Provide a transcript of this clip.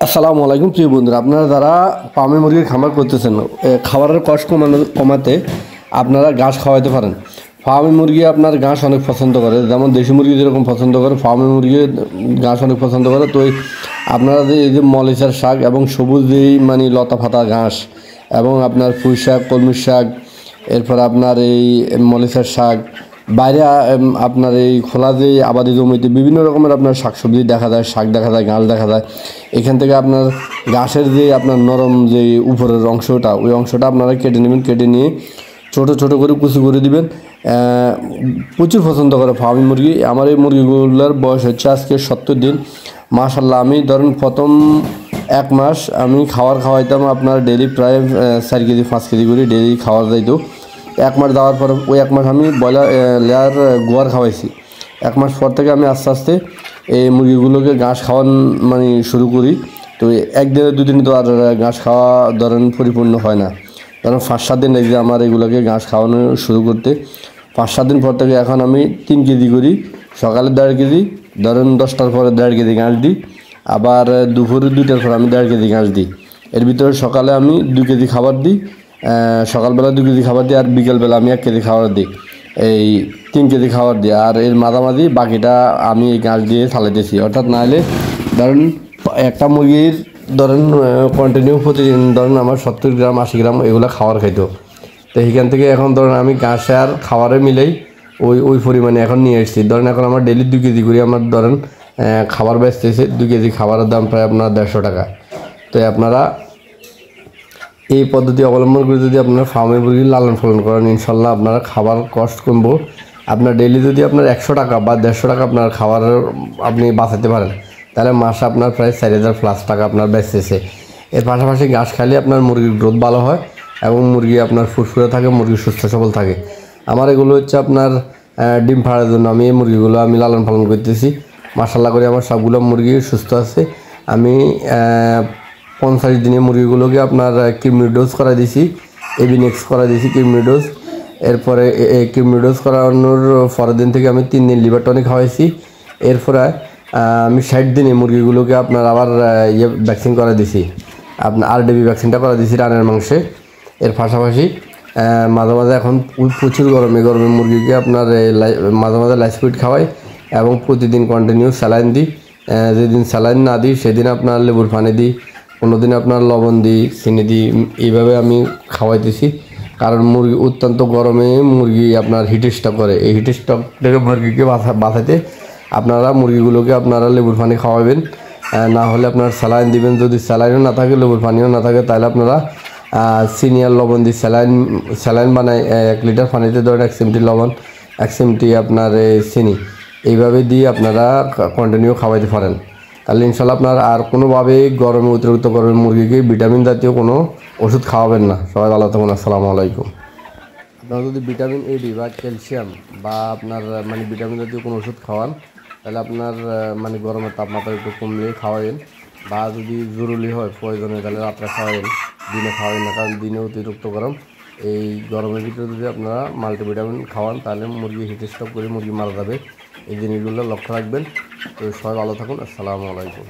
আসসালামু আলাইকুম প্রিয় বন্ধুরা, আপনারা যারা ফার্মে মুরগির খামার করতেছেন, খাবারের কষ্ট কমাতে আপনারা ঘাস খাওয়াতে পারেন। ফার্মে মুরগি আপনার ঘাস অনেক পছন্দ করে, যেমন দেশি মুরগি যেরকম পছন্দ করে, ফার্মে মুরগি ঘাস অনেক পছন্দ করে। তো আপনারা যে এই যে মলিচার শাক এবং সবুজ যেই লতা ফাতা ঘাস এবং আপনার পুঁই শাক, কলমি শাক, এরপর আপনার এই মলিচার শাক, বাইরে আপনার এই খোলা যে আবাদি জমিতে বিভিন্ন রকমের আপনার শাকসবজি দেখা যায়, শাক দেখা যায়, ঘাস দেখা যায়। এখান থেকে আপনার ঘাসের যে আপনার নরম যে উপরের অংশটা, ওই অংশটা আপনারা কেটে নেবেন। কেটে নিয়ে ছোট ছোট করে কুচি করে দিবেন। প্রচুর পছন্দ করে ফার্মি মুরগি। আমার এই মুরগিগুলোর বয়স হচ্ছে আজকে 70 দিন। মাশাল্লাহ, আমি ধরেন প্রথম 1 মাস আমি খাওয়াইতাম আপনার ডেইলি প্রায় 4 কেজি 5 কেজি করে ডেইলি খাওয়ার যাইতো। 1 মাস দেওয়ার পর ওই 1 মাস আমি ব্রয়লার লেয়ার গোয়ার খাওয়াইছি। 1 মাস পর থেকে আমি আস্তে আস্তে এই মুরগিগুলোকে ঘাস খাওয়ান শুরু করি। তো একদিনে দুদিন তো আর ঘাস খাওয়া ধরেন পরিপূর্ণ হয় না, ধরেন 5-7 দিন লাগছে আমার এগুলোকে ঘাস খাওয়ানো শুরু করতে। 5-7 দিন পর থেকে এখন আমি 3 কেজি করি, সকালে 1.5 কেজি, ধরেন 10টার পরে 1.5 কেজি ঘাস দিই, আবার দুপুরে 2টার পর আমি 1.5 কেজি ঘাস দিই। এর ভিতরে সকালে আমি 2 কেজি খাবার দিই, সকালবেলা 2 কেজি খাবার দিই, আর বিকেলবেলা আমি 1 কেজি খাবার দিই। এই 3 কেজি খাবার দিই, আর এর মাঝামাঝি বাকিটা আমি এই ঘাস দিয়ে চালাইতেছি। অর্থাৎ নাহলে ধরেন একটা মুরগির ধরেন কন্টিনিউ প্রতিদিন ধরেন আমার 70 গ্রাম 80 গ্রাম এগুলো খাবার খাইতো। তো এইখান থেকে এখন ধরেন আমি ঘাস আর খাবারে মিলেই ওই পরিমাণে এখন নিয়ে এসেছি। ধরেন এখন আমার ডেলি 2 কেজি করে আমার ধরেন খাবার বেচতেছে। 2 কেজি খাবারের দাম প্রায় আপনার 150 টাকা। তো আপনারা এই পদ্ধতি অবলম্বন করে যদি আপনারা ফার্মে মুরগি লালন পালন করেন, ইনশাল্লাহ আপনারা খাবার কষ্ট কমবো। আপনার ডেইলি যদি আপনার 100 টাকা বা 150 টাকা আপনার খাবারের আপনি বাঁচাতে পারেন, তাহলে মাসে আপনার প্রায় 4000+ টাকা আপনার বেচতেছে। এর পাশাপাশি ঘাস খাইলে আপনার মুরগির গ্রোথ ভালো হয় এবং মুরগি আপনার ফুরফুরে থাকে, মুরগি সুস্থ সবল থাকে। আমার এগুলো হচ্ছে আপনার ডিম ফাড়ার জন্য আমি এই মুরগিগুলো আমি লালন পালন করতেছি। মাশাআল্লাহ করে আমার সবগুলো মুরগি সুস্থ আছে। আমি 50 দিনে মুরগিগুলোকে আপনার কিডনি ডোজ করা দিয়েছি, এবিনেক্স করা দিয়েছি কিডনি ডোজ। এরপরে কিডনি ডোজ করানোর পরের দিন থেকে আমি 3 দিন লিভার টনিক খাওয়াইছি। এরপরে আমি 60 দিনে মুরগিগুলোকে আপনার আবার ভ্যাকসিন করা দিয়েছি, আপনার RDB ভ্যাকসিনটা করা দিয়েছি রানের মাংসে। এর পাশাপাশি মাঝে মাঝে এখন প্রচুর গরমে মুরগিকে আপনার মাঝে মাঝে লাইসপিড খাওয়াই এবং প্রতিদিন কন্টিনিউ স্যালাইন দিই। যেদিন স্যালাইন না দিই সেদিন আপনার লেবুর পানি দিই, কোনোদিন আপনার লবণ দিই, চিনি দিই। এইভাবে আমি খাওয়াইতেছি, কারণ মুরগি অত্যন্ত গরমে মুরগি আপনার হিট স্ট্রোক করে। এই হিট স্ট্রোক থেকে মুরগিকে বাঁচাতে আপনারা মুরগিগুলোকে আপনারা লেবুর পানি খাওয়াবেন, না হলে আপনার স্যালাইন দিবেন। যদি স্যালাইনও না থাকে, লেবুর পানিও না থাকে, তাহলে আপনারা চিনি আর লবণ দিয়ে স্যালাইন বানায় 1 লিটার পানিতে ধরেন 1 চিমটি লবণ, 1 চিমটি আপনার চিনি, এইভাবে দিয়ে আপনারা কন্টিনিউ খাওয়াইতে পারেন। তাহলে ইনশাল্লাহ আপনার আর কোনোভাবেই গরমে অতিরিক্ত গরমে মুরগিকে ভিটামিন জাতীয় কোনো ওষুধ খাওয়াবেন না। সবাই ভালো থাকুন, আসসালামু আলাইকুম। আপনারা যদি ভিটামিন A, D বা ক্যালসিয়াম বা আপনার ভিটামিন জাতীয় কোনো ওষুধ খাওয়ান, তাহলে আপনার গরমের তাপমাত্রা একটু কমলে খাওয়াবেন, বা যদি জরুরি হয় প্রয়োজনে তাহলে রাত্রে খাওয়াবেন, দিনে খাওয়াবেন না, কারণ দিনে অতিরিক্ত গরম। এই গরমের ভিতরে যদি আপনারা মাল্টিভিটামিন খাওয়ান, তাহলে মুরগি হিট স্ট্রোক করে মুরগি মারা যাবে। এই জিনিসগুলো লক্ষ্য রাখবেন। তো সবাই ভালো থাকুন, আসসালামু আলাইকুম।